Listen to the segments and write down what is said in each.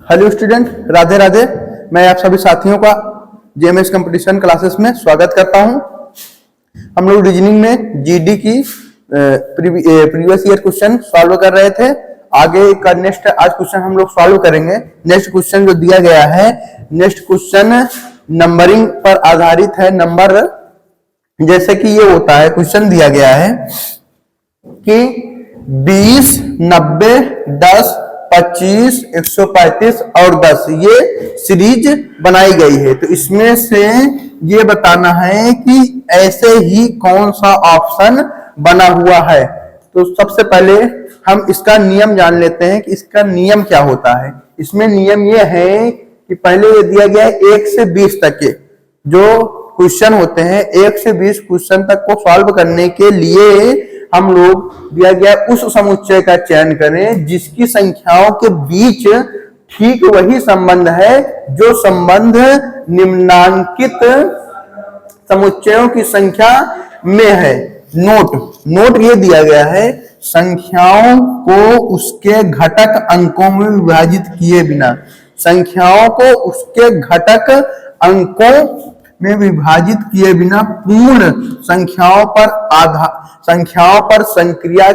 Hello student, Radhe Radhe. मैं आप सभी साथियों का जेएमएस कंपटीशन क्लासेस में स्वागत करता हूं। हम लोग रीजनिंग में जीडी की प्रीवियस ईयर क्वेश्चन सॉल्व कर रहे थे। आगे का नेक्स्ट आज क्वेश्चन हम लोग सॉल्व करेंगे। नेक्स्ट क्वेश्चन जो दिया गया है, नेक्स्ट क्वेश्चन नंबरिंग पर आधारित है। नंबर जैसे कि ये होता है, क्वेश्चन दिया गया है कि 20, 90, 10, 25, 135 और 10 ये सीरीज बनाई गई है। तो इसमें से ये बताना है कि ऐसे ही कौन सा ऑप्शन बना हुआ है। तो सबसे पहले हम इसका नियम जान लेते हैं कि इसका नियम क्या होता है। इसमें नियम ये है कि पहले ये दिया गया है 1 से 20 तक के जो क्वेश्चन होते हैं, 1 से 20 क्वेश्चन तक को सॉल्व करने के लिए हम लोग दिया गया उस समुच्चय का चयन करें जिसकी संख्याओं के बीच ठीक वही संबंध है जो संबंध निम्नांकित समुच्चयों की संख्या में है। नोट ये दिया गया है, संख्याओं को उसके घटक अंकों में विभाजित किए बिना, संख्याओं को उसके घटक अंकों में विभाजित किए बिना पूर्ण संख्याओं पर संक्रिया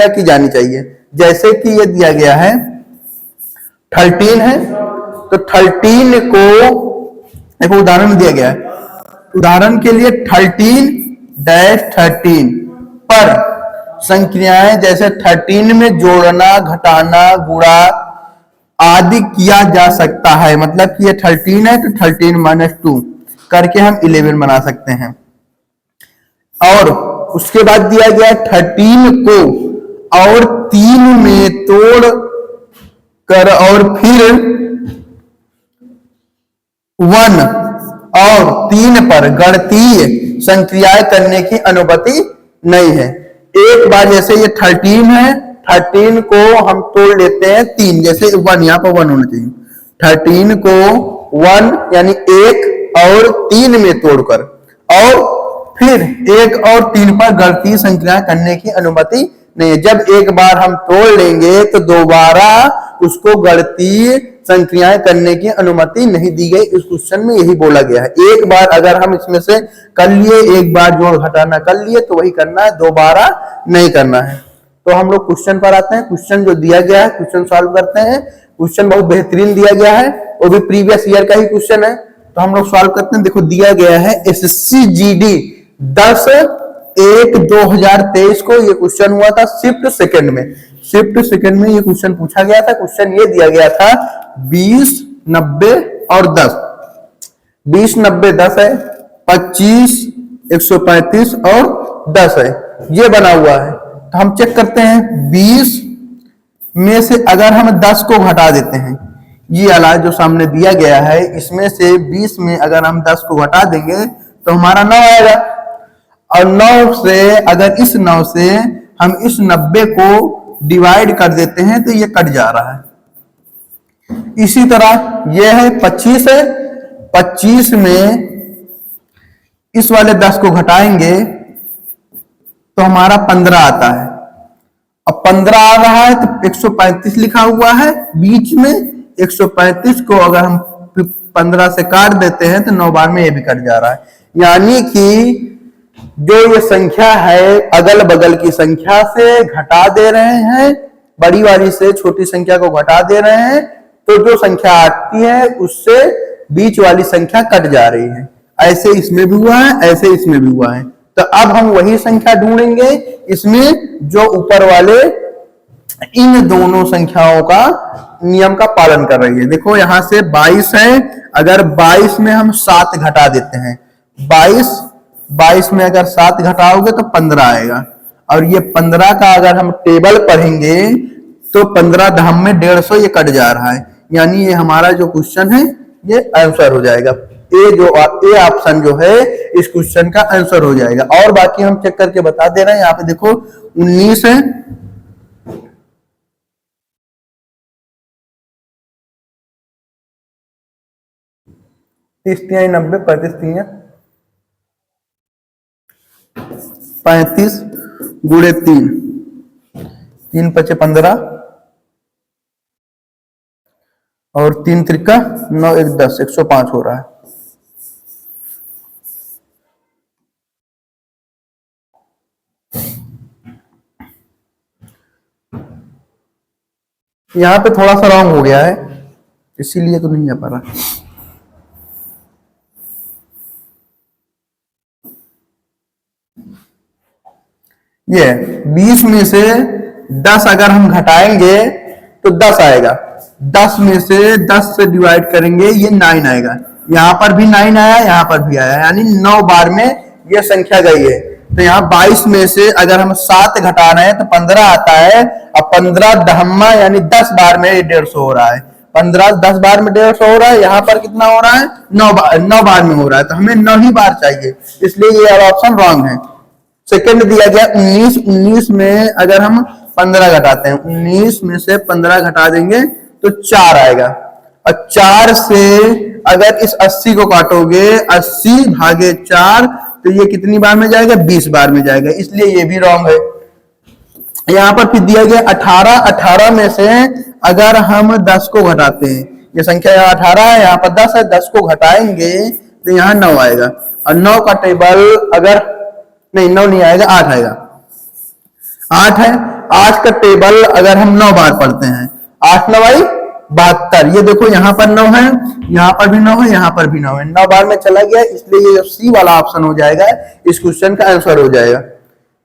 की जानी चाहिए। जैसे कि ये दिया गया है 13 है, तो 13 को एक उदाहरण दिया गया है। उदाहरण के लिए 13-13 पर संक्रियाएं जैसे 13 में जोड़ना, घटाना, गुणा आदि किया जा सकता है। मतलब कि ये 13 है तो 13 - 2 करके हम 11 बना सकते हैं। और उसके बाद दिया गया 13 को और 3 में तोड़ कर और फिर 1 और 3 पर गणितीय संक्रियाएं करने की अनुमति नहीं है। एक बार जैसे ये 13 है, 13 को हम तोड़ लेते हैं 3, जैसे 1 यहाँ पर 1 होना चाहिए। 13 को 1 यानी 1 और 3 में तोड़कर और फिर 1 और 3 पर गणितीय संक्रिया करने की अनुमति नहीं है। जब एक बार हम तोड़ लेंगे तो दोबारा उसको गणितीय संक्रियाएं करने की अनुमति नहीं दी गई। इस क्वेश्चन में यही बोला गया है। एक बार अगर हम इसमें से कर लिए, एक बार जोड़ घटाना कर लिए तो वही करना है, दोबारा नहीं करना है। तो हम लोग क्वेश्चन पर आते हैं। क्वेश्चन जो दिया गया है, क्वेश्चन सॉल्व करते हैं। क्वेश्चन बहुत बेहतरीन दिया गया है, वो भी प्रीवियस ईयर का ही क्वेश्चन है। तो हम लोग सॉल्व करते हैं। देखो दिया गया है एसएससी जीडी 10/1/2023 को ये क्वेश्चन हुआ था शिफ्ट सेकंड में। शिफ्ट सेकंड में ये क्वेश्चन पूछा गया था। क्वेश्चन ये दिया गया था 20, 90 और 10। 20, 90, 10 है, 25, 135 और 10 है, ये बना हुआ है। तो हम चेक करते हैं 20 में से अगर हम 10 को घटा देते हैं, ये वाला जो सामने दिया गया है, इसमें से 20 में अगर हम 10 को घटा देंगे तो हमारा 9 आएगा। और 9 से अगर इस 9 से हम इस 90 को डिवाइड कर देते हैं तो ये कट जा रहा है। इसी तरह ये है 25 है, 25 में इस वाले 10 को घटाएंगे तो हमारा 15 आता है। अब 15 आ रहा है तो 135 लिखा हुआ है बीच में। 135 को अगर हम 15 से काट देते हैं तो 9 बार में ये भी कट जा रहा है। यानी कि जो ये संख्या है अगल बगल की संख्या से घटा दे रहे हैं, बड़ी वाली से छोटी संख्या को घटा दे रहे हैं, तो जो संख्या आती है उससे बीच वाली संख्या कट जा रही है। ऐसे इसमें भी हुआ है, ऐसे इसमें भी हुआ है। तो अब हम वही संख्या ढूंढेंगे इसमें जो ऊपर वाले इन दोनों संख्याओं का नियम का पालन कर रही है। देखो यहां से 22 है, अगर 22 में हम 7 घटा देते हैं, 22 में अगर 7 घटाओगे तो 15 आएगा। और ये 15 का अगर हम टेबल पढ़ेंगे तो 15 धाम में 150 ये कट जा रहा है। यानी ये हमारा जो क्वेश्चन है ये आंसर हो जाएगा। ए ऑप्शन जो है इस क्वेश्चन का आंसर हो जाएगा। और बाकी हम चेक करके बता दे रहे हैं। यहाँ पे देखो 19 है, 30 90 35 35 गुणे 3, 3 × 5 = 15, और 3 त्रिका 9 1 10 105 हो रहा है। यहाँ पे थोड़ा सा रॉन्ग हो गया है, इसीलिए तो नहीं आ पा रहा। ये 20 में से 10 अगर हम घटाएंगे तो 10 आएगा। 10 में से 10 से डिवाइड करेंगे, ये 9 आएगा। यहाँ पर भी 9 आया, यहाँ पर भी आया, यानी 9 बार में ये संख्या गई है। तो यहाँ 22 में से अगर हम 7 घटा रहे हैं तो 15 आता है, और 15 दहम्मा यानी 10 बार में 150 हो रहा है। 15 10 बार में 150 हो रहा है, यहाँ पर कितना हो रहा है 9 बार में हो रहा है, तो हमें 9 ही बार चाहिए, इसलिए ये ऑप्शन रॉन्ग है। सेकंड दिया गया 19, 19 में अगर हम 15 घटाते हैं, 19 में से 15 घटा देंगे तो 4 आएगा, और 4 से अगर इस 80 को काटोगे 80 भागे 4 तो ये कितनी बार में जाएगा 20 बार में जाएगा, इसलिए ये भी रॉन्ग है। यहाँ पर फिर दिया गया 18, 18 में से अगर हम 10 को घटाते हैं, ये संख्या यहाँ 18 है, यहाँ पर 10 है, 10 को घटाएंगे तो यहाँ 9 आएगा, और 9 का टेबल अगर नहीं 9 नहीं आएगा, 8 आएगा। 8 है, 8 का टेबल अगर हम 9 बार पढ़ते हैं, 8 9 72, ये देखो यहाँ पर 9 है, यहाँ पर भी 9 है, यहाँ पर भी 9 है, 9 बार में चला गया, इसलिए ये सी वाला ऑप्शन हो जाएगा, इस क्वेश्चन का आंसर हो जाएगा।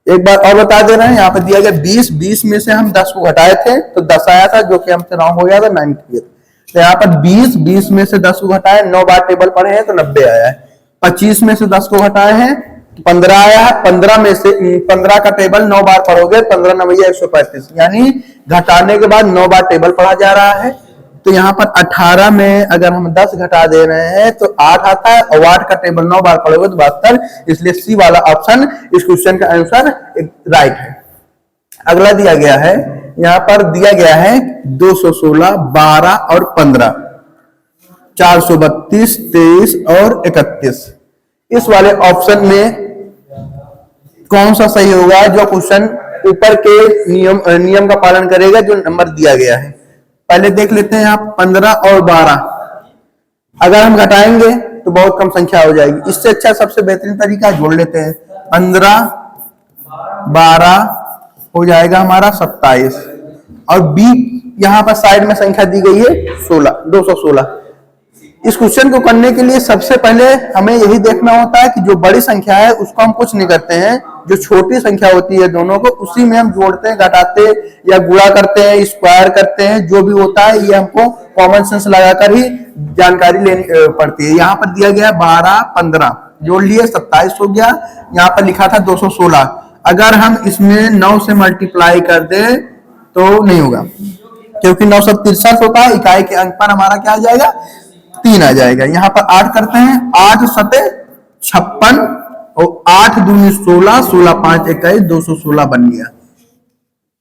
एक बार और बता दे रहे हैं, यहाँ पर दिया गया 20, 20 में से हम 10 को घटाए थे तो 10 आया था, जो कि हमसे रॉन्ग हो गया था 9 किया था। तो यहाँ पर 20, 20 में से 10 को घटाए, 9 बार टेबल पढ़े हैं तो 90 आया है। 25 में से 10 को घटाए हैं 15 आया है, 15 में से 15 का टेबल 9 बार पढ़ोगे, 15 9 135, यानी घटाने के बाद 9 बार टेबल पढ़ा जा रहा है। तो यहाँ पर 18 में अगर हम 10 घटा दे रहे हैं तो 8 आता है, और 8 का टेबल 9 बार पढ़ोगे तो 72, इसलिए सी वाला ऑप्शन इस क्वेश्चन का आंसर राइट है। अगला दिया गया है, यहाँ पर दिया गया है 216, 12 और 15, 432, 23 और 31। इस वाले ऑप्शन में कौन सा सही होगा, जो क्वेश्चन ऊपर के नियम का पालन करेगा, जो नंबर दिया गया है। पहले देख लेते हैं, यहाँ 15 और 12 अगर हम घटाएंगे तो बहुत कम संख्या हो जाएगी, इससे अच्छा सबसे बेहतरीन तरीका जोड़ लेते हैं। 15 12 हो जाएगा हमारा 27, और बी यहाँ पर साइड में संख्या दी गई है 16, 216। इस क्वेश्चन को करने के लिए सबसे पहले हमें यही देखना होता है कि जो बड़ी संख्या है उसको हम कुछ नहीं करते हैं, जो छोटी संख्या होती है दोनों को उसी में हम जोड़ते हैं, घटाते या गुणा करते हैं, स्क्वायर करते हैं, जो भी होता है ये हमको कॉमन सेंस लगाकर ही जानकारी लेनी पड़ती है। यहाँ पर दिया गया 12 15 जोड़ लिए 27 हो गया, यहाँ पर लिखा था 216, अगर हम इसमें 9 से मल्टीप्लाई कर दे तो नहीं होगा, क्योंकि 9 से 63 होता है, इकाई के अंक पर हमारा क्या आ जाएगा 3 आ जाएगा। यहाँ पर 8 करते हैं, 8 7 56 और 8 दूनी 16, 16 5 21, 216 बन गया।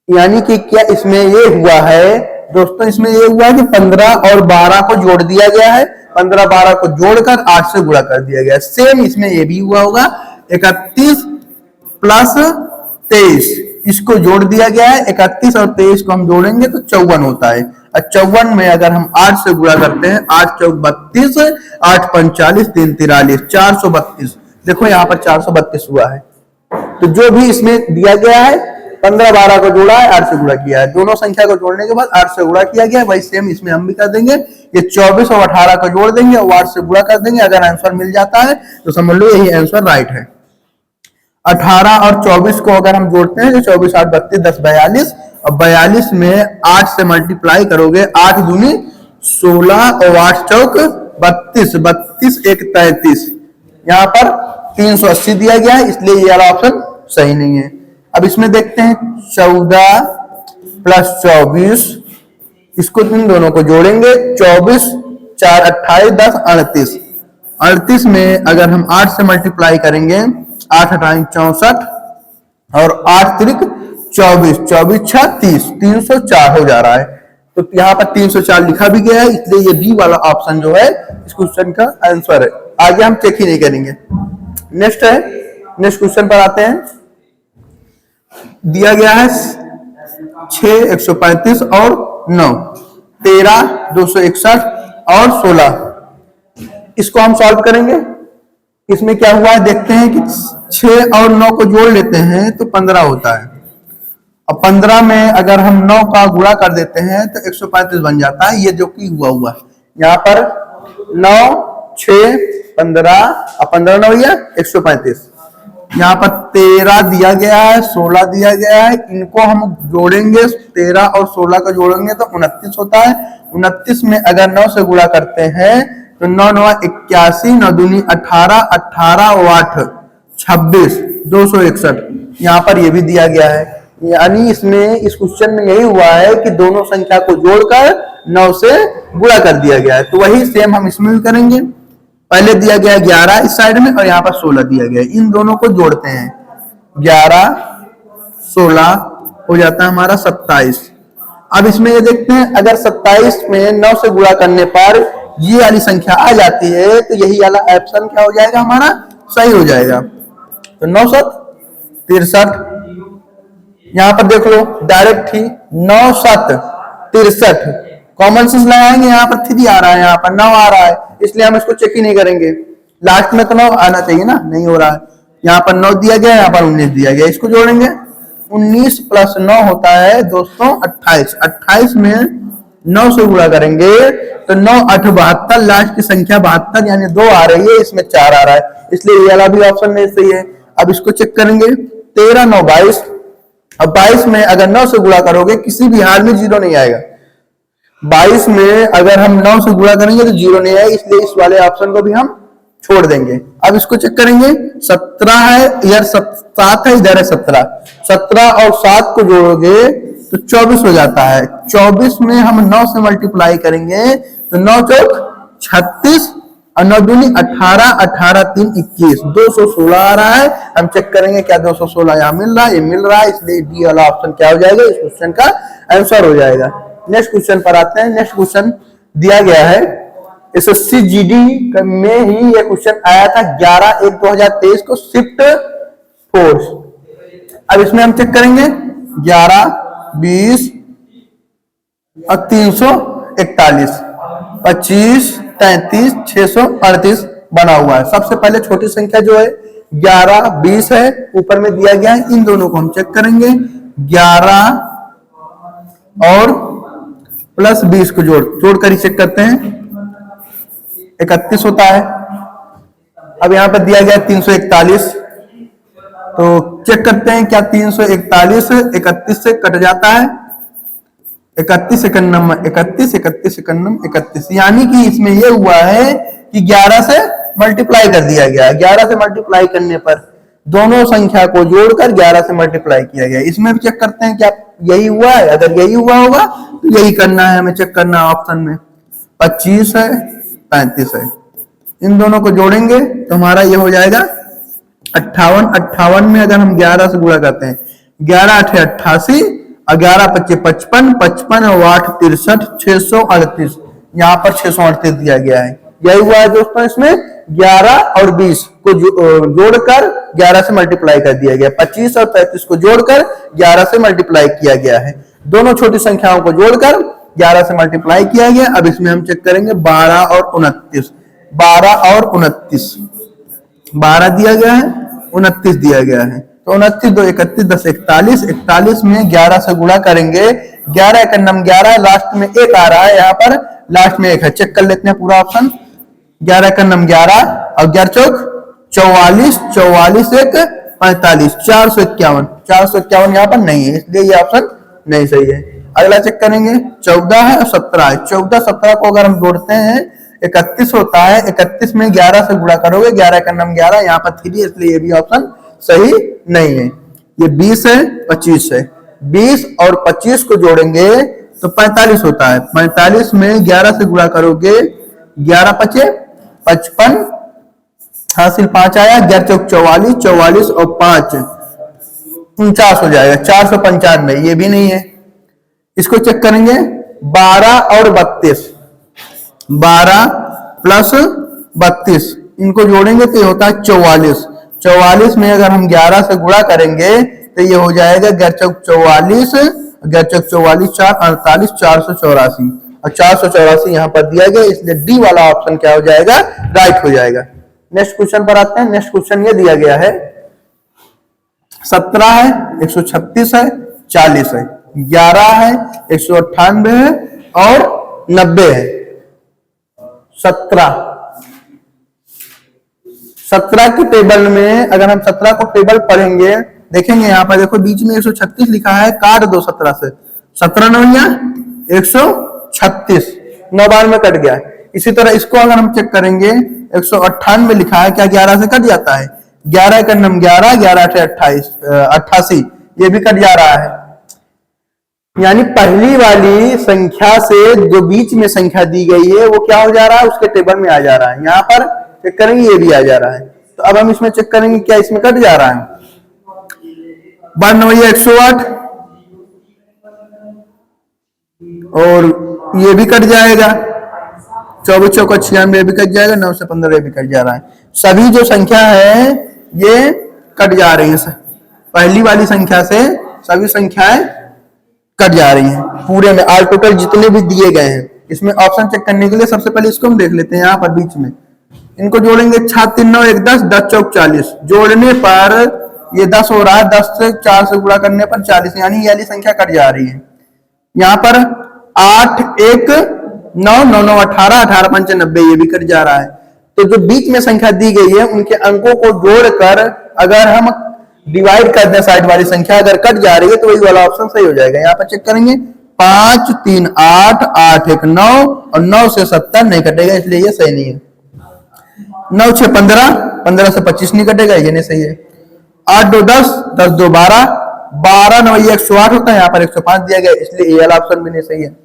यानी कि क्या इसमें ये हुआ है दोस्तों, इसमें ये हुआ है कि 15 और 12 को जोड़ दिया गया है, 15 12 को जोड़कर 8 से गुणा कर दिया गया। सेम इसमें ये भी हुआ होगा, 31 प्लस 23 इसको जोड़ दिया गया है, 31 और 23 को हम जोड़ेंगे तो 54 होता है, और 54 में अगर हम 8 से गुणा करते हैं, 8 चौक 32, 8 45 3 43, 432, देखो यहाँ पर 432 हुआ है। तो जो भी इसमें दिया गया है 15 12 को जोड़ा है, 8 से गुणा किया है, दोनों संख्या को जोड़ने के बाद 8 से गुणा किया गया है, वही सेम इसमें हम भी कर देंगे, ये 24 और 18 को जोड़ देंगे और 8 से गुणा कर देंगे। अगर आंसर मिल जाता है तो समझ लो यही आंसर राइट है। 18 और 24 को अगर हम जोड़ते हैं तो 24 8 32 10 42, और 42 में 8 से मल्टीप्लाई करोगे, 8 दूनी 16 और 8 चौक 32, 32 1 33, यहाँ पर 380 दिया गया है, इसलिए ये वाला ऑप्शन सही नहीं है। अब इसमें देखते हैं 14 प्लस 24, इसको इन दोनों को जोड़ेंगे, 24 4 28 10 38, 38 में अगर हम 8 से मल्टीप्लाई करेंगे, 8 8 64 और 8 त्रिक 24, 24 6 30, 304 हो जा रहा है। तो यहाँ पर 304 लिखा भी गया है, इसलिए ये बी वाला ऑप्शन जो है इस क्वेश्चन का आंसर है। आगे हम चेक ही नहीं करेंगे। नेक्स्ट है, नेक्स्ट क्वेश्चन पर आते हैं। दिया गया है 6 135 और 9, 13, 261 और 16। इसको हम सॉल्व करेंगे। इसमें क्या हुआ है देखते हैं कि 6 और 9 को जोड़ लेते हैं तो 15 होता है। अब 15 में अगर हम 9 का गुणा कर देते हैं तो 135 बन जाता है, ये जो कि हुआ है। यहाँ पर 9, 6, 15 और 15 9 भैया 135। यहाँ पर 13 दिया गया है, 16 दिया गया है, इनको हम जोड़ेंगे, 13 और 16 का जोड़ेंगे तो 29 होता है। 29 में अगर 9 से गुणा करते हैं तो 9 9 81, 9 दूनी 18, 18 और 8 26, 261। यहाँ पर ये भी दिया गया है। यानी इसमें इस क्वेश्चन में यही हुआ है कि दोनों संख्या को जोड़कर 9 से गुणा कर दिया गया है। तो वही सेम हम इसमें भी करेंगे। पहले दिया गया 11 इस साइड में और यहाँ पर 16 दिया गया है, इन दोनों को जोड़ते हैं। 11 16 हो जाता है हमारा 27। अब इसमें ये देखते हैं अगर 27 में 9 से गुणा करने पर ये वाली संख्या आ जाती है तो यही वाला ऑप्शन क्या हो जाएगा हमारा, सही हो जाएगा। तो 9 7 63। यहाँ पर देख लो डायरेक्ट ही 9 7 63 कॉमन सेंस लगाएंगे। यहाँ पर 3 आ रहा है, यहाँ पर 9 आ रहा है, इसलिए हम इसको चेक ही नहीं करेंगे। लास्ट में तो 9 आना चाहिए ना, नहीं हो रहा है। यहाँ पर 9 दिया गया, यहाँ पर 19 दिया गया, इसको जोड़ेंगे। 19 प्लस 9 होता है दोस्तों 28। 28 में 9 से गुणा करेंगे तो 9 8 72, लास्ट की संख्या 72 यानी 2 आ रही है, इसमें 4 आ रहा है, इसलिए ये वाला भी ऑप्शन नहीं सही है। अब इसको चेक करेंगे। 13 9 22। अब 22 में अगर 9 से गुणा करोगे किसी भी हाल में 0 नहीं आएगा। 22 में अगर हम 9 से गुणा करेंगे तो 0 नहीं आएगा, इसलिए इस वाले ऑप्शन को भी हम छोड़ देंगे। अब इसको चेक करेंगे। 17 है, इधर 7 है, इधर है 17। 17 और 7 को जोड़ोगे तो 24 हो जाता है। 24 में हम 9 से मल्टीप्लाई करेंगे तो 9 चौक 36 और 9 दूनी 18, 18 3 21, 216 आ रहा है। हम चेक करेंगे क्या 216 यहाँ मिल रहा है, ये मिल रहा है, इसलिए डी वाला ऑप्शन क्या हो जाएगा, इस क्वेश्चन का आंसर हो जाएगा। नेक्स्ट क्वेश्चन पर आते हैं। नेक्स्ट क्वेश्चन दिया गया है एसएससी जीडी में ही ये क्वेश्चन आया था 11/1/2023 को, शिफ्ट फोर्स। अब इसमें हम चेक करेंगे 11 20 और 341, 25 33 638 बना हुआ है। सबसे पहले छोटी संख्या जो है 11 20 है, ऊपर में दिया गया है, इन दोनों को हम चेक करेंगे। 11 और प्लस 20 को जोड़कर ही चेक करते हैं, 31 होता है। अब यहाँ पर दिया गया 341, तो चेक करते हैं क्या 341 31 से कट जाता है। 31 इकन्नम 31 31 इकन्नम 31, यानी कि इसमें यह हुआ है कि 11 से मल्टीप्लाई कर दिया गया। 11 से मल्टीप्लाई करने पर दोनों संख्या को जोड़कर 11 से मल्टीप्लाई किया गया। इसमें भी चेक करते हैं क्या यही हुआ है। अगर यही हुआ होगा तो यही करना है, हमें चेक करना है ऑप्शन में। 25 है 35 है, इन दोनों को जोड़ेंगे तो हमारा ये हो जाएगा 58। 58 में अगर हम 11 से गुणा करते हैं, 11 8 88 और 11 25 55, 55 और 8 63, 638। यहाँ पर 638 दिया गया है। यही हुआ है दोस्तों, इसमें 11 और 20 को जोड़कर 11 से मल्टीप्लाई कर दिया गया। 25 और 35 को जोड़कर 11 से मल्टीप्लाई किया गया है। दोनों छोटी संख्याओं को जोड़कर 11 से मल्टीप्लाई किया गया। अब इसमें हम चेक करेंगे 12 और 29। 12 और 29, 12 दिया गया है, 29 दिया गया है, तो 29 2 31 10 41। 41 में 11 से गुणा करेंगे, 11 इकन्नम 11, लास्ट में 1 आ रहा है, यहाँ पर लास्ट में 1 है। चेक कर लेते हैं पूरा ऑप्शन। 11 इकन्नम 11 और 11 चौक 44, 44 1 45, 451। 451 यहाँ पर नहीं है, इसलिए ये ऑप्शन नहीं सही है। अगला चेक करेंगे 14 है और 17 है। 14 17 को अगर हम जोड़ते हैं 31 होता है। 31 में 11 से गुणा करोगे, 11 इकन्नम 11, यहाँ पर 3, इसलिए ये भी ऑप्शन सही नहीं है। ये 20 है 25 है, 20 और 25 को जोड़ेंगे तो 45 होता है। 45 में 11 से गुणा करोगे, 11 5 55, हासिल 5 आया, 11 चौक 44, 44 और 5 49 हो जाएगा। 495, ये भी नहीं है। इसको चेक करेंगे 12 और 32, 12 प्लस 32, इनको जोड़ेंगे तो ये होता है 44। 44 में अगर हम 11 से गुणा करेंगे तो ये हो जाएगा 11 चौक 44, 11 चौक 44 4 48, 484। और 484 यहाँ पर दिया गया, इसलिए डी वाला ऑप्शन क्या हो जाएगा, राइट हो जाएगा। नेक्स्ट क्वेश्चन पर आते हैं। नेक्स्ट क्वेश्चन ये दिया गया है 17 है, 136 है, 40 है, 11 है, 198 है और 90 है। 17 की टेबल में अगर हम 17 को टेबल पढ़ेंगे, देखेंगे यहाँ पर देखो बीच में 136 लिखा है, काट दो 17 से, 17 नौया 136, 9 बार में कट गया। इसी तरह इसको अगर हम चेक करेंगे 198 लिखा है, क्या 11 से कट जाता है, 11 का नम 11, 11 से 88, ये भी कट जा रहा है। यानी पहली वाली संख्या से जो बीच में संख्या दी गई है वो क्या हो जा रहा है, उसके टेबल में आ जा रहा है। यहाँ पर चेक करेंगे ये भी आ जा रहा है, तो अब हम इसमें चेक करेंगे क्या इसमें कट जा रहा है। 108 और ये भी कट जाएगा, 24 चौका 96 ये भी कट जाएगा, 9 से 15 ये भी कट जा रहा है। सभी जो संख्या है ये कट जा रही है, पहली वाली संख्या से सभी संख्याएं कट जा रही हैं पूरे में, ऑल टोटल जितने भी दिए गए हैं। इसमें ऑप्शन चेक करने के लिए सबसे पहले इसको हम देख लेते हैं। यहाँ पर बीच में इनको जोड़ेंगे, 6 3 9 1 10, 10 चौक 40, जोड़ने पर ये 10 हो रहा है, 10 से 4 से गुणा करने पर 40, यानी ये वाली संख्या कट जा रही है। यहाँ पर 8 1 9 9 9 18, 18 5 90, ये भी कट जा रहा है। तो जो बीच में संख्या दी गई है उनके अंकों को जोड़कर अगर हम डिवाइड कर दें, साइड वाली संख्या अगर कट जा रही है तो वही वाला ऑप्शन सही हो जाएगा। यहाँ पर चेक करेंगे, 5 3 8, 8 1 9 और 9 से 70 नहीं कटेगा, इसलिए ये सही नहीं है। 9 6 15, 15 से 25 नहीं कटेगा, ये नहीं सही है। 8 2 10, 10 2 12, 12 9 108 होता है, यहाँ पर 105 दिया गया, इसलिए ये वाला ऑप्शन भी नहीं सही है।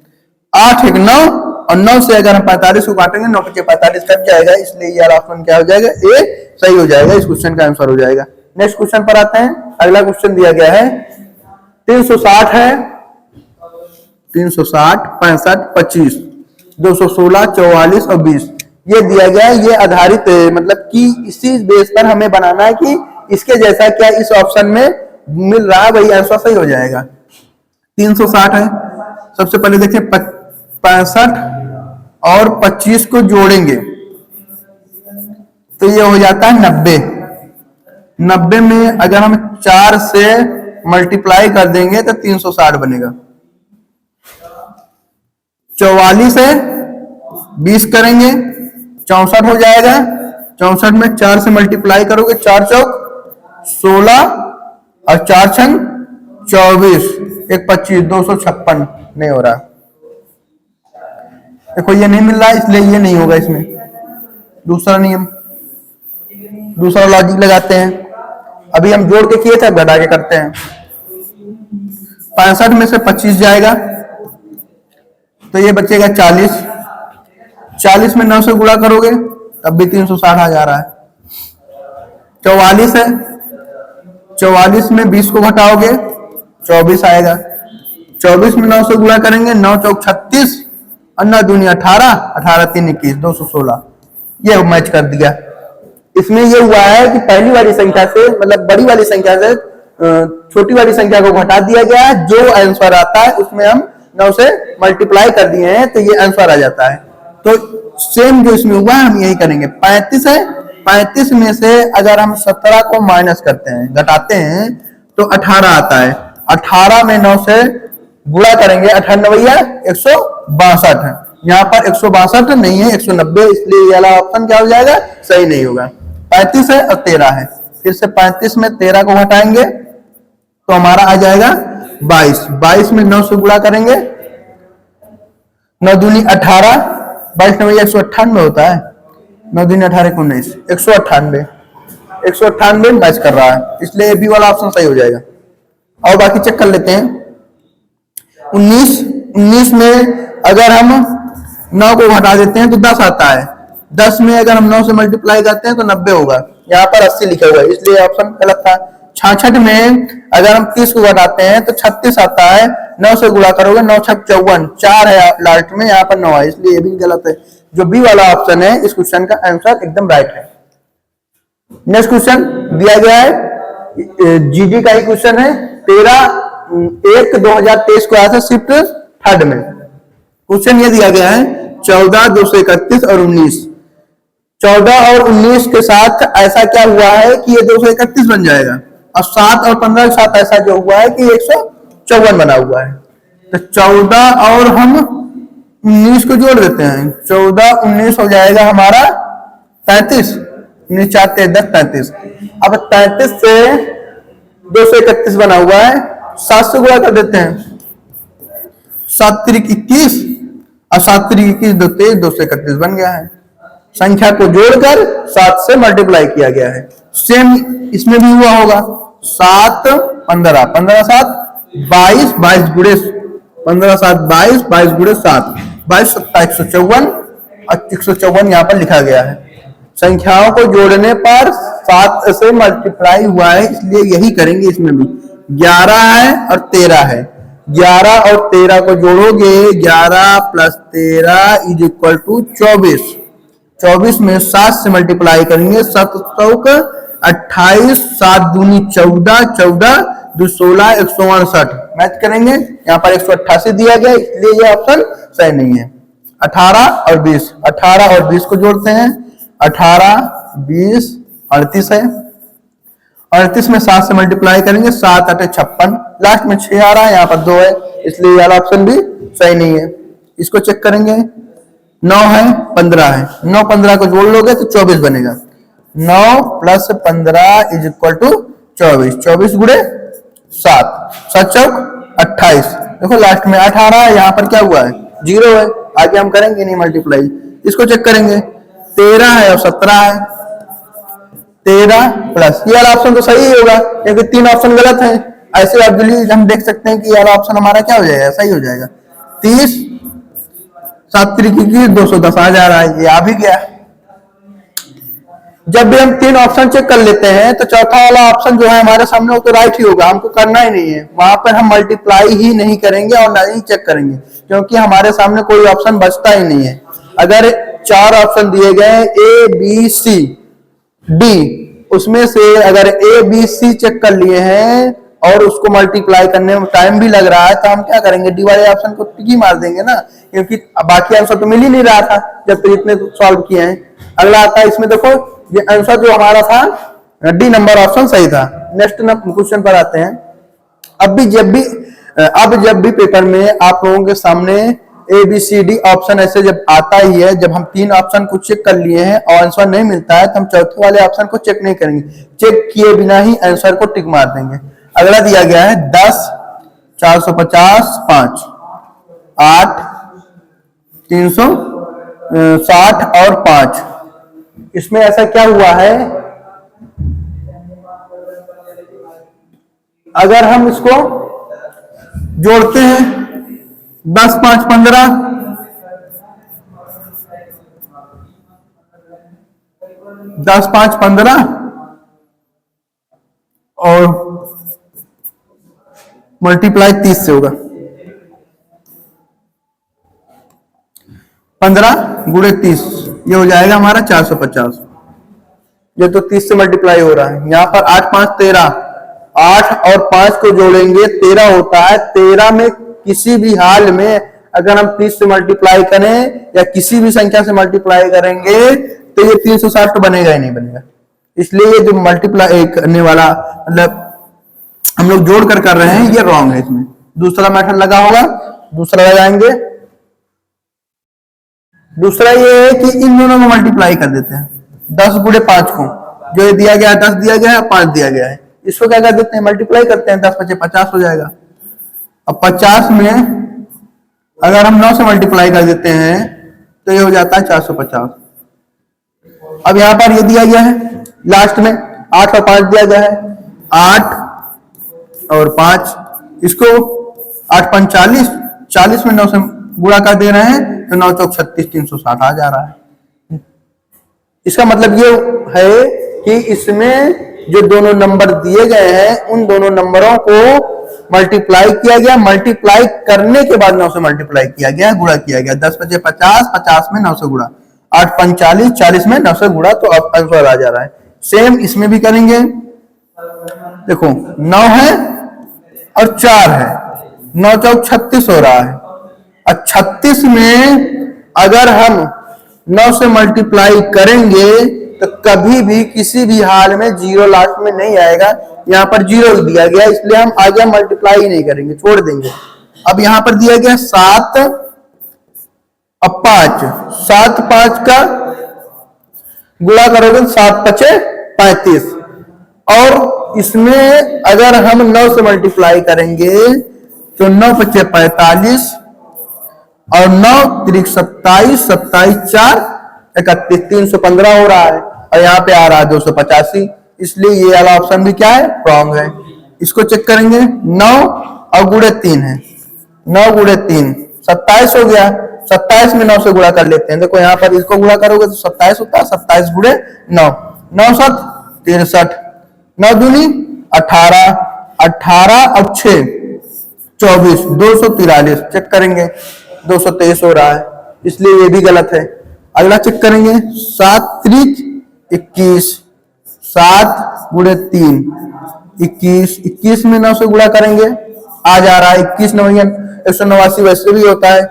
8 1 9 और 9 से अगर हम 45 को काटेंगे 9 के 45 कट जाएगा, इसलिए ये वाला ऑप्शन क्या हो जाएगा, ए सही हो जाएगा, इस क्वेश्चन का आंसर हो जाएगा। नेक्स्ट क्वेश्चन पर आते हैं। अगला क्वेश्चन दिया गया है 360 है, 360 65 25 216 44 और 20, ये दिया गया है। ये आधारित है, मतलब कि इसी बेस पर हमें बनाना है कि इसके जैसा क्या इस ऑप्शन में मिल रहा है, वही आंसर सही हो जाएगा। 360 है, सबसे पहले देखें 65 और 25 को जोड़ेंगे तो ये हो जाता है 90। 90 में अगर हम 4 से मल्टीप्लाई कर देंगे तो 360 बनेगा। 44 है, 20 करेंगे 64 हो जाएगा। 64 में 4 से मल्टीप्लाई करोगे, 4 चौक 16 और 4 छंग 24, 1 25, 256 नहीं हो रहा। देखो ये नहीं मिल रहा है, इसलिए ये नहीं होगा। इसमें दूसरा नियम, दूसरा लॉजिक लगाते हैं। अभी हम जोड़ के किए थे, घटा के करते हैं। 65 में से 25 जाएगा तो ये बचेगा 40। 40 में 9 से गुणा करोगे तब भी 360 आ जा रहा है। 44 है, 44 में 20 को घटाओगे 24 आएगा। 24 में 9 से गुणा करेंगे, 9 चौक 36 और 9 दूनी 18, 18 3 21, 216, ये मैच कर दिया। इसमें ये हुआ है कि पहली वाली संख्या से, मतलब बड़ी वाली संख्या से छोटी वाली संख्या को घटा दिया गया है, जो आंसर आता है उसमें हम 9 से मल्टीप्लाई कर दिए हैं तो ये आंसर आ जाता है। तो सेम जो इसमें हुआ है हम यही करेंगे। 35 है, 35 में से अगर हम 17 को माइनस करते हैं, घटाते हैं तो 18 आता है। 18 में 9 से गुणा करेंगे, 98 162 है। यहाँ पर 162 नहीं है, 190, इसलिए ये वाला ऑप्शन क्या हो जाएगा, सही नहीं होगा। 35 है और 13 है, फिर से 35 में 13 को घटाएंगे तो हमारा आ जाएगा 22। 22 में 9 से गुणा करेंगे, 9 दूनी 18, 22 9 198 होता है, 9 दूनी 18 19, 198, 198 मैच कर रहा है, इसलिए बी वाला ऑप्शन सही हो जाएगा। और बाकी चेक कर लेते हैं। 19 में अगर हम 9 को घटा देते हैं तो 10 आता है। 10 में अगर हम 9 से मल्टीप्लाई करते हैं तो 90 होगा। यहाँ पर 80 लिखा हुआ है, इसलिए ऑप्शन गलत था। 66 में अगर हम 30 को घटाते हैं तो 36 आता है। 9 से गुणा करोगे, 9 6 54, 4 है लास्ट में, यहाँ पर 9 है, इसलिए ये भी गलत है। जो बी वाला ऑप्शन है इस क्वेश्चन का आंसर एकदम राइट है। नेक्स्ट क्वेश्चन दिया गया है, जीडी का ही क्वेश्चन है। 13/1/2023 को आया था शिफ्ट थर्ड में। क्वेश्चन ये दिया गया है 14, 231 और 19। 14 और 19 के साथ ऐसा क्या हुआ है कि ये 231 बन जाएगा, और 7 और 15 के साथ ऐसा जो हुआ है कि 154 बना हुआ है। तो 14 और हम 19 को जोड़ देते हैं, 14 19 हो जाएगा हमारा 35, 19 4 10 35। अब 35 से 231 बना हुआ है, 7 से गुणा कर देते हैं, 7 त्रिक 21 और 7 त्रिक 21 231 बन गया है। संख्या को जोड़कर 7 से मल्टीप्लाई किया गया है। सेम इसमें भी हुआ होगा, 7 15 15 7 22 22 गुणे 15 7 22 22 गुणे 7 22 7 154 और 154 यहाँ पर लिखा गया है। संख्याओं को जोड़ने पर 7 से मल्टीप्लाई हुआ है, इसलिए यही करेंगे इसमें भी। 11 है और 13 है, 11 और 13 को जोड़ोगे 11 प्लस 13 इज इक्वल टू 24। 24 में 7 से मल्टीप्लाई करेंगे, 7 चौक 28, 7 दूनी 14, 14 दो 16 168 मैच करेंगे। यहाँ पर 188 दिया गया, इसलिए ये ऑप्शन सही नहीं है। 18 और 20, 18 और 20 को जोड़ते हैं, 18 20 38 है, 38 में 7 से मल्टीप्लाई करेंगे, 7 8 56, लास्ट में 6 आ रहा है, यहाँ पर 2 है, इसलिए ये वाला ऑप्शन भी सही नहीं है। इसको चेक करेंगे, 9 है 15 है, 9 15 को जोड़ लोगे तो 24 बनेगा। 9 प्लस 15 इज इक्वल टू 24, 24 गुणे 7, 7 चौक 28। देखो लास्ट में 18 है, यहाँ पर क्या हुआ है 0 है, आगे हम करेंगे नहीं मल्टीप्लाई। इसको चेक करेंगे, 13 है और 17 है, 13 प्लस ये वाला ऑप्शन तो सही होगा क्योंकि 3 ऑप्शन गलत है। ऐसे ऑब्वियसली हम देख सकते हैं कि ये वाला ऑप्शन हमारा क्या हो जाएगा, सही हो जाएगा। 30 7 3 की 210 आ जा रहा है, ये आ भी गया। जब भी हम 3 ऑप्शन चेक कर लेते हैं तो चौथा वाला ऑप्शन जो है हमारे सामने वो तो राइट ही होगा, हमको करना ही नहीं है, वहां पर हम मल्टीप्लाई ही नहीं करेंगे और ना ही चेक करेंगे क्योंकि हमारे सामने कोई ऑप्शन बचता ही नहीं है। अगर 4 ऑप्शन दिए गए ए बी सी डी, उसमें से अगर ए बी सी चेक कर लिए हैं और उसको मल्टीप्लाई करने में टाइम भी लग रहा है तो हम क्या करेंगे, डी वाले ऑप्शन को टिक ही मार देंगे ना, क्योंकि बाकी आंसर तो मिल ही नहीं रहा था जब तक इतने सॉल्व किए हैं। अगला आता है, इसमें देखो ये आंसर जो हमारा था डी नंबर ऑप्शन सही था। नेक्स्ट क्वेश्चन पर आते हैं। अब जब भी पेपर में आप लोगों के सामने A B C D option ऐसे जब आता ही है, जब हम 3 ऑप्शन को चेक कर लिए हैं और आंसर नहीं मिलता है तो हम चौथे वाले ऑप्शन को चेक नहीं करेंगे, चेक किए बिना ही आंसर को टिक मार देंगे। अगला दिया गया है 10 450 5 8 360 और 5। इसमें ऐसा क्या हुआ है, अगर हम इसको जोड़ते हैं 10 5 15, 10 5 15 और मल्टीप्लाई 30 से होगा, 15 गुणे 30 ये हो जाएगा हमारा 450। ये तो 30 से मल्टीप्लाई हो रहा है। यहाँ पर 8 5 13, 8 और 5 को जोड़ेंगे 13 होता है। 13 में किसी भी हाल में अगर हम 30 से मल्टीप्लाई करें या किसी भी संख्या से मल्टीप्लाई करेंगे तो ये 360 तो बनेगा ही नहीं बनेगा। इसलिए ये जो मल्टीप्लाई करने वाला मतलब हम लोग जोड़ कर रहे हैं ये रॉन्ग है। इसमें दूसरा मेथड लगा होगा, दूसरा लगाएंगे। दूसरा ये है कि इन दोनों में मल्टीप्लाई कर देते हैं, 10 गुणे 5 को, जो दिया गया है 10 दिया गया है 5 दिया गया है, इसको क्या कर देते हैं मल्टीप्लाई करते हैं, 10 5 50 हो जाएगा। अब 50 में अगर हम 9 से मल्टीप्लाई कर देते हैं तो ये हो जाता है 450। अब यहां पर ये दिया गया है लास्ट में 8 और 5 दिया गया है, 8 और 5, इसको 8 5 40, 40 में 9 से गुणा कर दे रहे हैं तो 9 चौक 36 360 आ जा रहा है। इसका मतलब ये है कि इसमें जो दोनों नंबर दिए गए हैं उन दोनों नंबरों को मल्टीप्लाई किया गया, मल्टीप्लाई करने के बाद 9 से मल्टीप्लाई किया गया, गुणा किया गया। 10 5 50, 50 में 9 से गुणा, 8 5 40, 40 में 9 से गुणा, तो अब आंसर आ जा रहा है। सेम इसमें भी करेंगे। देखो 9 है और 4 है, 9 चौक 36 हो रहा है, और 36 में अगर हम 9 से मल्टीप्लाई करेंगे तो कभी भी किसी भी हाल में जीरो लास्ट में नहीं आएगा। यहाँ पर जीरो दिया गया इसलिए हम आगे मल्टीप्लाई ही नहीं करेंगे, छोड़ देंगे। अब यहाँ पर दिया गया 7 और 5, 7 5 का गुणा करोगे 7 पचे 35, और इसमें अगर हम 9 से मल्टीप्लाई करेंगे तो 9 पचे 45 और 9 त्रिक 27, 27 4 31, 315 हो रहा है, और यहाँ पे आ रहा है 285, इसलिए ये वाला ऑप्शन भी क्या है, रॉन्ग है। इसको चेक करेंगे, 9 और गुणे 3 है, 9 गुणे 3 27 हो गया, 27 में 9 से गुणा कर लेते हैं। देखो यहाँ पर इसको गुणा करोगे तो 27 होता है, 27 गुणे 9, 9 7 63, 9 दूनी 18, 18 और 6 24, 243, चेक करेंगे 223 हो रहा है, इसलिए ये भी गलत है। अगला चेक करेंगे, 7 त्रिक 21, 7 गुणे 3 21, 21 में 9 से गुणा करेंगे आ जा रहा है 21 9 189, वैसे भी होता है,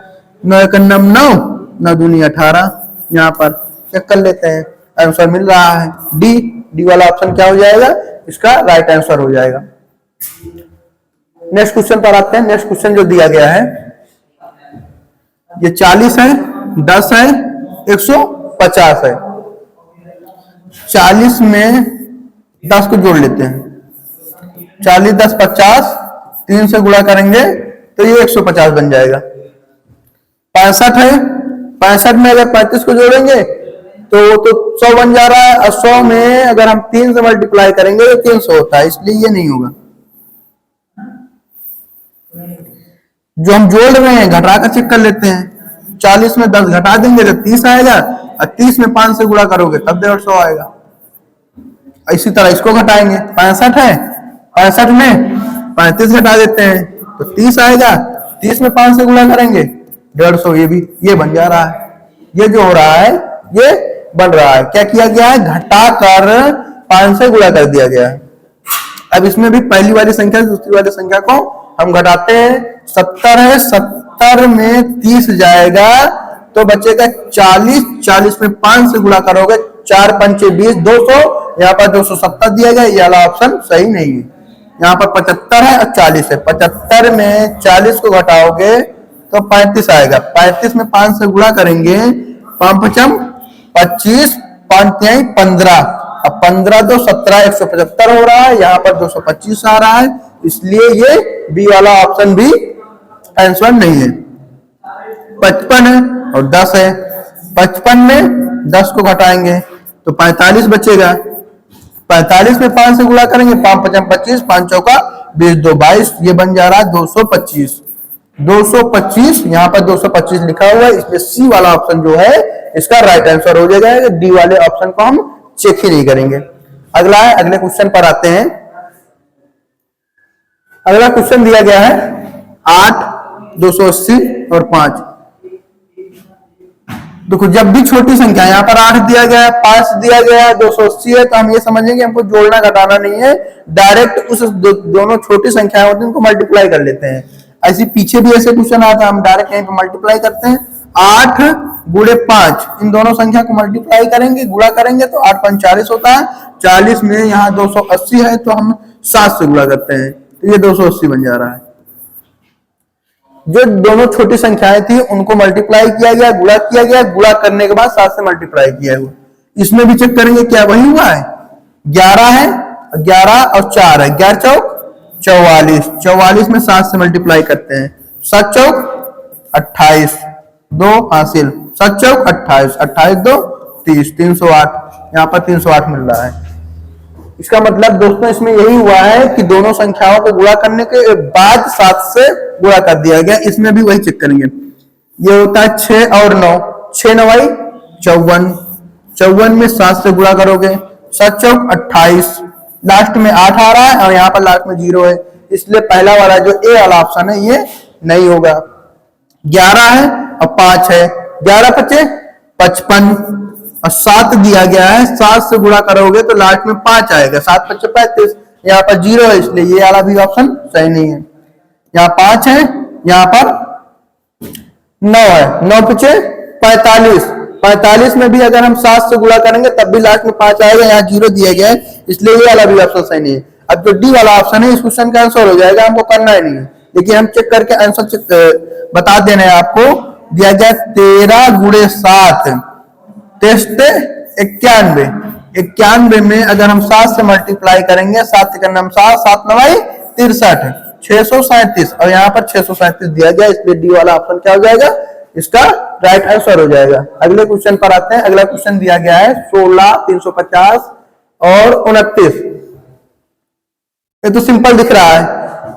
9 1 9 9, 9 दूनी 18, यहाँ पर चेक कर लेते हैं, आंसर मिल रहा है डी। डी वाला ऑप्शन क्या हो जाएगा, इसका राइट आंसर हो जाएगा। नेक्स्ट क्वेश्चन पर आते हैं। नेक्स्ट क्वेश्चन जो दिया गया है, ये 40 है, 10 है, 150 है। 40 में 10 को जोड़ लेते हैं, 40 10 50, 3 से गुणा करेंगे तो ये 150 बन जाएगा। 65 है, 65 में अगर 35 को जोड़ेंगे तो 100 बन जा रहा है, और 100 में अगर हम 3 से मल्टीप्लाई करेंगे तो 300 होता है, इसलिए ये नहीं होगा। जो हम जोड़ रहे हैं घटा कर चेक कर लेते हैं, 40 में 10 घटा देंगे तो 30 आएगा, और 30 में 5 से गुणा करोगे तब 150 आएगा। इसी तरह इसको घटाएंगे, 65 है, 65 में 35 घटा देते हैं तो 30 आएगा, 30 में 5 से गुणा करेंगे 150, ये भी ये बन जा रहा है। ये जो हो रहा है ये बन रहा है, क्या किया गया है, घटा कर 5 से गुणा कर दिया गया है। अब इसमें भी पहली वाली संख्या से दूसरी वाली संख्या को हम घटाते हैं, 70 है, 70 में 30 जाएगा तो बचेगा 40, 40 में 5 से गुणा करोगे 4 पंचे 20, 200, यहाँ पर 270 दिया गया, ये वाला ऑप्शन सही नहीं है। यहाँ पर 75 है और 40 है, 75 में 40 को घटाओगे तो 35 आएगा, 35 में 5 से गुणा करेंगे, 5 पचम 25, 5 तिहाई 15, अब 15 तो 17, 175 हो रहा है, यहाँ पर 225 आ रहा है, इसलिए ये बी वाला ऑप्शन भी आंसर नहीं है। 55 है और 10 है, 55 में 10 को घटाएंगे तो 45 बचेगा, 45 में 5 से गुणा करेंगे, 5 पचम 25, 5 चौका 20, 2 22, ये बन जा रहा है 225, 225, यहाँ पर 225 लिखा हुआ है, इसलिए सी वाला ऑप्शन जो है इसका राइट आंसर हो जाएगा। डी वाले ऑप्शन को हम चेक ही नहीं करेंगे। अगला है, अगले क्वेश्चन पर आते हैं। अगला क्वेश्चन दिया गया है 8, 280 और 5। देखो जब भी छोटी संख्या, यहाँ पर 8 दिया गया है, 5 दिया गया है, 280 है, तो हम ये समझेंगे हमको जोड़ना घटाना नहीं है, डायरेक्ट उस दोनों छोटी संख्याएं होती हैं उनको मल्टीप्लाई कर लेते हैं। ऐसे पीछे भी ऐसे क्वेश्चन आता है, हम डायरेक्ट यहीं पे मल्टीप्लाई करते हैं। 8 गुणे 5, इन दोनों संख्या को मल्टीप्लाई करेंगे, गुणा करेंगे तो 8 5 40 होता है, 40 में यहाँ 280 है तो हम 7 से गुणा करते हैं तो ये 280 बन जा रहा है। जो दोनों छोटी संख्याएं थी उनको मल्टीप्लाई किया गया, गुणा किया गया, गुणा करने के बाद 7 से मल्टीप्लाई किया हुआ। इसमें भी चेक करेंगे क्या वही हुआ है, 11 है, 11 और 4 है, 11 चौक 44, 44 में 7 से मल्टीप्लाई करते हैं, 7 चौक 28, 2 हासिल, 7 चौक 28, 28 2 30, 308, यहाँ पर 308 मिल रहा है। इसका मतलब दोस्तों इसमें यही हुआ है कि दोनों संख्याओं को गुणा करने के बाद 7 से गुणा कर दिया गया। इसमें भी वही चेक करेंगे, ये होता है 6 और 9, 6 9 54, 54 में 7 से गुणा करोगे, 7 चौक 28, लास्ट में 8 आ रहा है और यहाँ पर लास्ट में 0 है, इसलिए पहला वाला जो ए वाला ऑप्शन है ये नहीं होगा। 11 है और 5 है, 11 पचे 55 और 7 दिया गया है, 7 से गुणा करोगे तो लास्ट में 5 आएगा, 7 पचे 35, यहाँ पर 0 है, इसलिए ये वाला भी ऑप्शन सही नहीं है। यहाँ 5 है, यहाँ पर 9 है, 9 पीछे 45, 45 में भी अगर हम 7 से गुणा करेंगे तब भी लास्ट में 5 आएगा, यहाँ 0 दिया गया है इसलिए ये वाला भी ऑप्शन सही नहीं है। अब जो डी वाला ऑप्शन है इस क्वेश्चन का आंसर हो जाएगा, हमको करना ही नहीं है, लेकिन हम चेक करके आंसर बता दे रहे हैं आपको। दिया गया 13 गुणे 7 टेस्ट 91, 91 में अगर हम 7 से मल्टीप्लाई करेंगे, 7 से करना हम 7, 7 9 63, 637 और यहाँ पर 637 दिया गया, इसलिए डी वाला ऑप्शन क्या हो जाएगा, इसका राइट आंसर हो जाएगा। अगले क्वेश्चन पर आते हैं। अगला क्वेश्चन दिया गया है 16, 350 और 29। ये तो सिंपल दिख रहा है,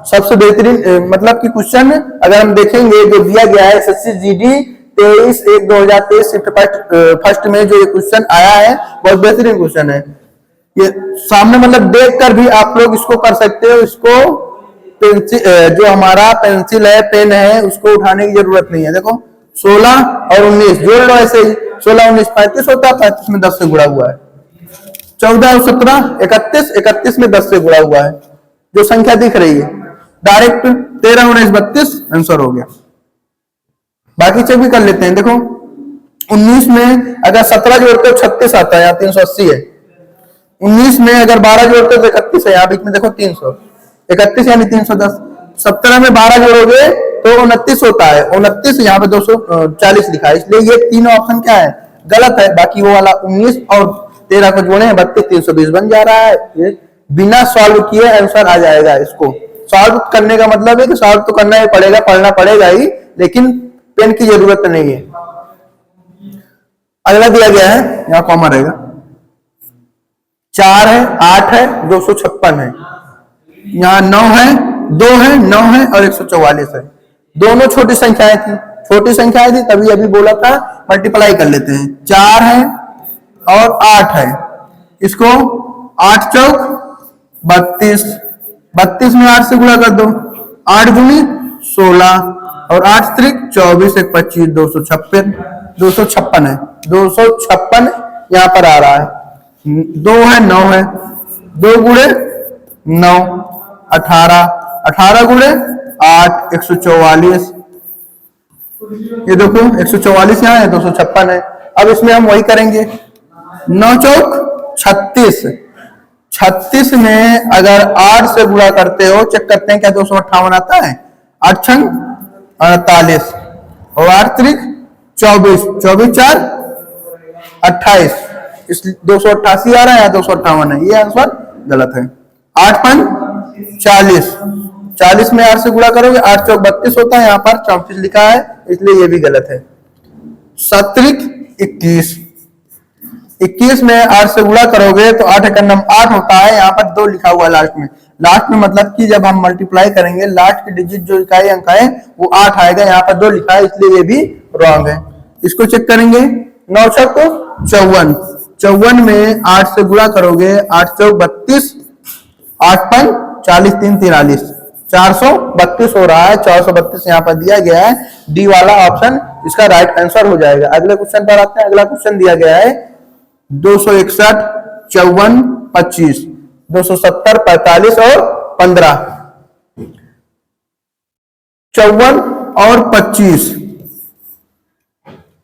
सबसे बेहतरीन मतलब कि क्वेश्चन अगर हम देखेंगे जो दिया गया है एसएससी जीडी 23/1/2023 शिफ्ट फर्स्ट में जो ये क्वेश्चन आया है बहुत बेहतरीन क्वेश्चन है। ये सामने मतलब देख कर भी आप लोग इसको कर सकते हो, इसको पेंसिल जो हमारा पेंसिल है पेन है उसको उठाने की जरूरत नहीं है। देखो 16 और 19 जोड़ लो ऐसे ही, 16 19 35 होता है, 35 में 10 से गुणा हुआ है, 14 और 17 31, 31 में 10 से गुणा हुआ है, जो संख्या दिख रही है डायरेक्ट 13 19 32 आंसर हो गया। बाकी चेक भी कर लेते हैं। देखो 19 में अगर 17 जोड़ते हो 36 आता है, यहाँ 380 है। 19 में अगर 12 जोड़ते हो तो 31 है, यहाँ बीच में देखो 300, 31 यानी 310। 17 में 12 जोड़ोगे तो 29 होता है, 29 यहाँ पे 240 लिखा है, इसलिए ये तीनों ऑप्शन क्या है, गलत है। बाकी वो वाला 19 और 13 को जोड़े हैं 32, 320 बन जा रहा है। ये बिना सॉल्व किए आंसर आ जाएगा। इसको सॉल्व करने का मतलब है कि सॉल्व तो करना ही पड़ेगा, पढ़ना पड़ेगा ही, लेकिन पेन की जरूरत नहीं है। अगला दिया गया है, यहाँ कॉमा रहेगा, 4 है 8 है 256 है, यहाँ 9 है 2 है 9 है और 144 है। दोनों छोटी संख्याएं थी, छोटी संख्याएं थी तभी अभी बोला था मल्टीप्लाई कर लेते हैं। 4 है और 8 है, इसको 8 चौक 32, 32 में 8 से गुणा कर दो, 8 गुनी 16 और 8 त्रिक 24 1 25 256, 256 है, 256 यहाँ पर आ रहा है। 2 है 9 है, 2 गुणे 9 18, 18 गुणे 8 144, ये देखो 144 यहाँ है, 256 है। अब इसमें हम वही करेंगे, 9 चौक 36, 36 में अगर 8 से गुणा करते हो, चेक करते हैं क्या 258 आता है, 8 छंग 48 और 8 त्रिक 24, 24 4 28, इस 288 आ रहा है, 258 है, ये आंसर गलत है। 8 5 40, 40 में 8 से गुणा करोगे 8 चौक 32 होता है, यहाँ पर 34 लिखा है, इसलिए ये भी गलत है। 7 त्रिक 21, 21 में 8 से गुणा करोगे तो 8 का नंबर 8 होता है, यहाँ पर 2 लिखा हुआ है लास्ट में। लास्ट में मतलब कि जब हम मल्टीप्लाई करेंगे लास्ट की डिजिट जो इकाई अंक है वो 8 आएगा, यहाँ पर 2 लिखा है, इसलिए ये भी रॉन्ग है। इसको चेक करेंगे, 9 चौक 54, 54 में 8 से गुणा करोगे 8 चौक 32, 8 5 40 3 43, 432 हो रहा है, 432 यहाँ पर दिया गया है। डी वाला ऑप्शन इसका राइट आंसर हो जाएगा। अगले क्वेश्चन पर आते हैं। अगला क्वेश्चन दिया गया है 261 54 25, 270 45 और 15, 54 और 25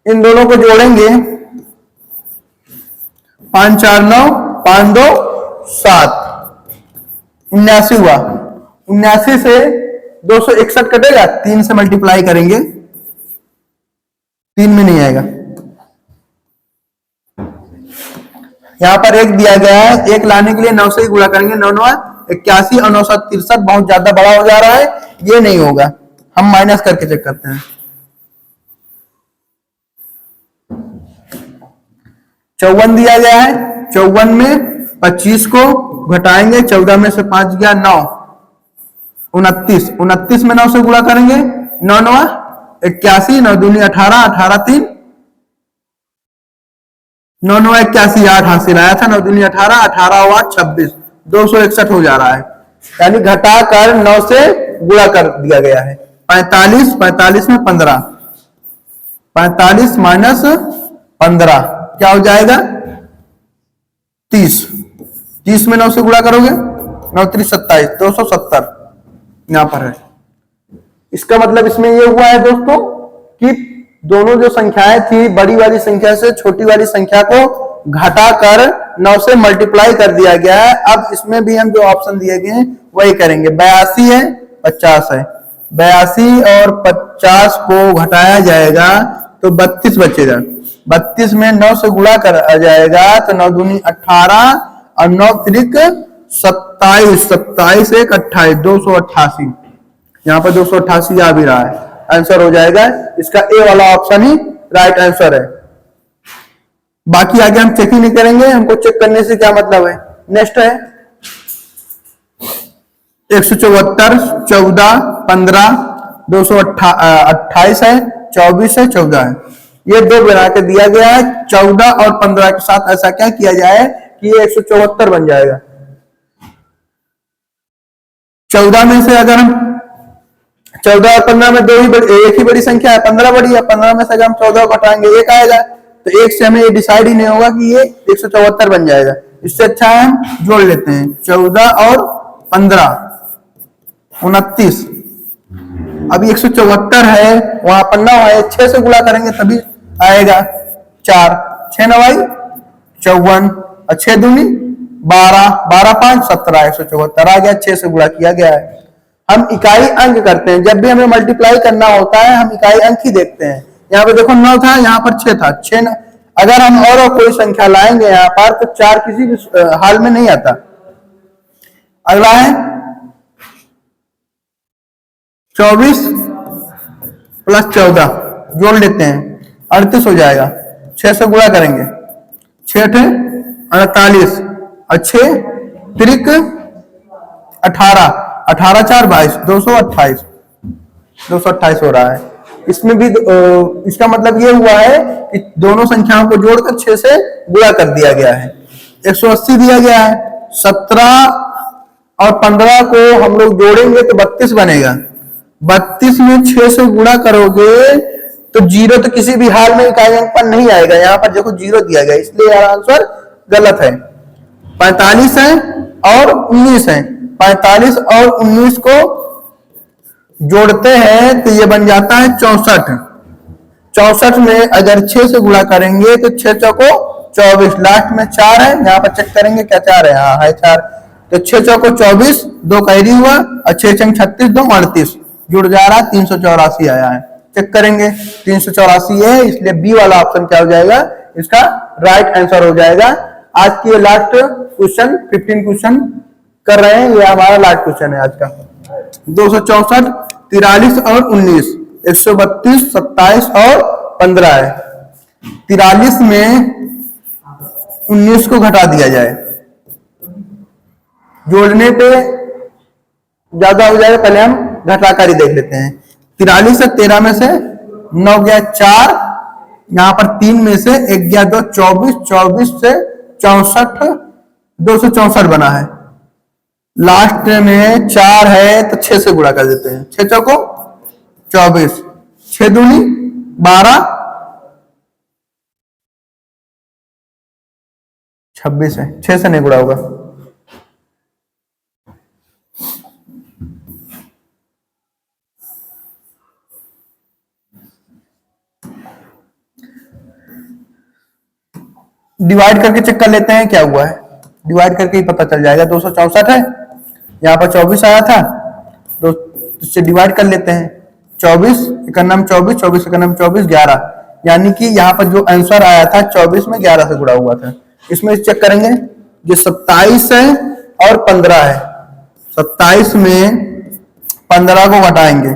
इन दोनों को जोड़ेंगे, 5 4 9 5 2 7, 79 हुआ। 79 से 261 कटेगा, 3 से मल्टीप्लाई करेंगे, 3 में नहीं आएगा। यहाँ पर 1 दिया गया है, 1 लाने के लिए 9 से ही गुणा करेंगे, 9 9 81 और 9 7 63, बहुत ज्यादा बड़ा हो जा रहा है, ये नहीं होगा। हम माइनस करके चेक करते हैं। 54 दिया गया है, 54 में 25 को घटाएंगे, 14 में से 5 गया 9, 29, 29 में 9 से गुणा करेंगे, 9 9 81, 9 दूनी 18, 18 3 9 9 81, 8 हासिल आया था, 9 दूनी 18, 18 और 8 26, 261 हो जा रहा है, यानी घटाकर 9 से गुणा कर दिया गया है। 45, 45 में 15, 45 माइनस 15 क्या हो जाएगा 30, 30 में 9 से गुणा करोगे 9 3 27, 270 यहां पर है। इसका मतलब इसमें ये हुआ है दोस्तों कि दोनों जो संख्याएं थी बड़ी वाली संख्या से छोटी वाली संख्या को घटाकर 9 से मल्टीप्लाई कर दिया गया है। अब इसमें भी हम जो ऑप्शन दिए गए हैं वही करेंगे। 82 है, 50 है, 82 और 50 को घटाया जाएगा तो 32 बचेगा। 32 में 9 से गुणा कर आ जाएगा तो 9 दूनी 18 और 9 त्रिक 27, 27 एक 28, 288। यहाँ पर 288 आ भी रहा है, आंसर हो जाएगा इसका ए वाला ऑप्शन ही राइट आंसर है। बाकी आगे हम चेक ही नहीं करेंगे, हमको चेक करने से क्या मतलब है। नेक्स्ट है 174, 14, 15, 228 है, 24 है, 14 है। ये दो बना के दिया गया है। 14 और 15 के साथ ऐसा क्या किया जाए कि ये 174 बन जाएगा। 14 में से अगर हम 14 और 15 में दो ही एक ही बड़ी संख्या है, 15 बड़ी है। 15 में से अगर हम 14 को घटाएंगे एक आएगा, तो एक से हमें ये डिसाइड ही नहीं होगा कि ये 174 बन जाएगा। इससे अच्छा है हम जोड़ लेते हैं 14 और 15, 29। अभी 174 है, वहां 15 है, 6 से गुणा करेंगे तभी आएगा 4, 6 9 54 और 6 दूनी 12, 12 5 17, 174 आ गया। 6 से गुणा किया गया है। हम इकाई अंक करते हैं, जब भी हमें मल्टीप्लाई करना होता है हम इकाई अंक ही देखते हैं। यहाँ पे देखो 9 था, यहाँ पर 6 था, 6 अगर हम और कोई संख्या लाएंगे यहाँ पर तो 4 किसी भी हाल में नहीं आता। अगला है 24 प्लस 14 जोड़ लेते हैं, 38 हो जाएगा। 6 से गुणा करेंगे, 6 थे 48 और 6 त्रिक 18, 18 4 22, 228, 228 हो रहा है। इसमें भी इसका मतलब ये हुआ है कि दोनों संख्याओं को जोड़कर 6 से गुणा कर दिया गया है। 180 दिया गया है। 17 और 15 को हम लोग जोड़ेंगे तो 32 बनेगा। 32 में 6 से गुणा करोगे तो जीरो तो किसी भी हाल में इकाई अंक पर नहीं आएगा। यहाँ पर देखो जीरो दिया गया, इसलिए यार आंसर गलत है। 45 है और 19 है। 45 और 19 को जोड़ते हैं तो ये बन जाता है 64। 64 में अगर 6 से गुणा करेंगे तो 6 चौको 24, लास्ट में 4 है। यहाँ पर चेक करेंगे क्या 4 है, हाँ है 4। तो 6 चौको 24, 2 कैरी हुआ और 6 चंग 36, 2 38 जुड़ जा रहा है, 384 आया है। चेक करेंगे 384 है, इसलिए बी वाला ऑप्शन क्या हो जाएगा, इसका राइट आंसर हो जाएगा। आज की लास्ट क्वेश्चन 15 क्वेश्चन कर रहे हैं, ये हमारा लास्ट क्वेश्चन है आज का। 264, 43 और 19, 132, 27 और 15 है। 43 में 19 को घटा दिया जाए, जोड़ने पे ज्यादा हो जाएगा, पहले हम घटाकर ही देख लेते हैं। 43 से 13 में से 9 गया 4, यहां पर 3 में से 1 गया 2, 24, 24 से 64, 264 बना है। लास्ट में 4 है तो 6 से गुणा कर देते हैं। 6 चौको 24, 6 दूनी 12, 26 है, 6 से नहीं गुणा होगा। डिवाइड करके चेक कर लेते हैं क्या हुआ है। डिवाइड करके ही पता चल जाएगा। 264 है, यहाँ पर 24 आया था तो इससे डिवाइड कर लेते हैं। 24 एकन्नम 24, 24 एकन्नम 24, 11, यानी कि यहाँ पर जो आंसर आया था 24 में 11 से गुणा हुआ था। इसमें चेक करेंगे, जो 27 है और 15 है। 27 में 15 को घटाएंगे,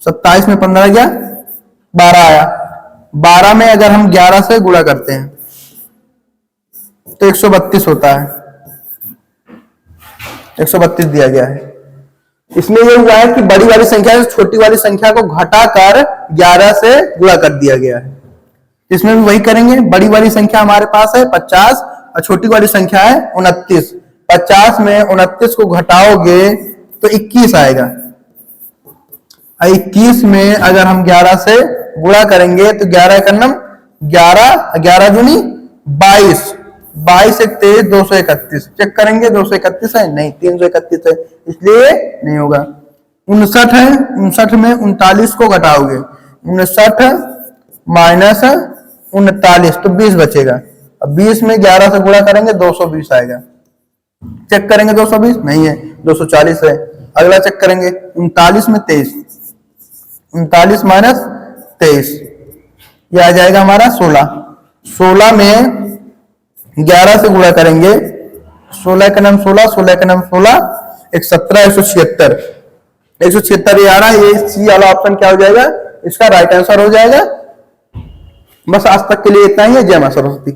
27 में 15 गया 12 आया। 12 में अगर हम 11 से गुणा करते हैं तो 132 होता है। 132 दिया गया है। इसमें यह हुआ है कि बड़ी वाली संख्या से छोटी वाली संख्या को घटाकर 11 से गुणा कर दिया गया है। इसमें भी वही करेंगे। बड़ी वाली संख्या हमारे पास है 50 और छोटी वाली संख्या है 29। 50 में 29 को घटाओगे तो 21 आएगा। 21 में अगर हम 11 से गुणा करेंगे तो 11 एकन्नम 11, 11 दूनी 22, 22 एक 23, 231। चेक करेंगे 231 है, नहीं 331 है, इसलिए नहीं होगा। 59 है, 59 में 39 को घटाओगे, 59 माइनस 39, तो 20 बचेगा। अब 20 में 11 से गुणा करेंगे 220 आएगा। चेक करेंगे 220 नहीं है, 240 है। अगला चेक करेंगे 39 में 23, 39 माइनस 23, ये आ जाएगा हमारा 16। 16 में 11 से गुणा करेंगे, 16 का नाम 16, 16 का नाम 16, 17, 176, 176 ये आ रहा है। ये सी वाला ऑप्शन क्या हो जाएगा, इसका राइट आंसर हो जाएगा। बस आज तक के लिए इतना ही है। जय मां सरस्वती।